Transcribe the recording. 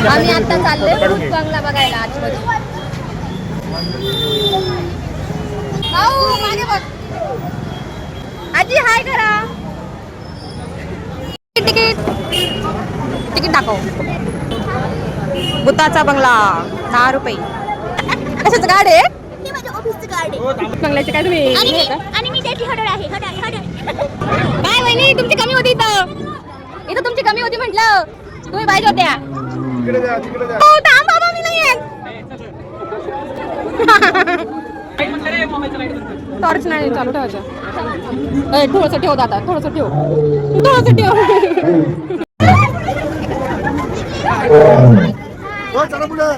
आम्ही आता चाललोय भूत बंगला बघायला आतमध्ये. भाऊ मागे बघ. आजी हाय करा. तिकीट तिकीट दाखव. भूताचा बंगला 10 रुपये. कशाचं कार्ड आहे? हे माझ्या ऑफिसचं कार्ड आहे. बंगल्याचे काय तुम्ही आणि मी डेटी हॉटेल आहे. काय वहिनी तुमची कमी होती इथं तुमची कमी होती म्हटलं. तुम्ही पाहिजे होत्या. हो थांब बाबा मी नाही येत. टॉर्च नाही चालू ठेवायचं. थोडंसं ठेव दादा थोडंसं ठेव. चला पुढे.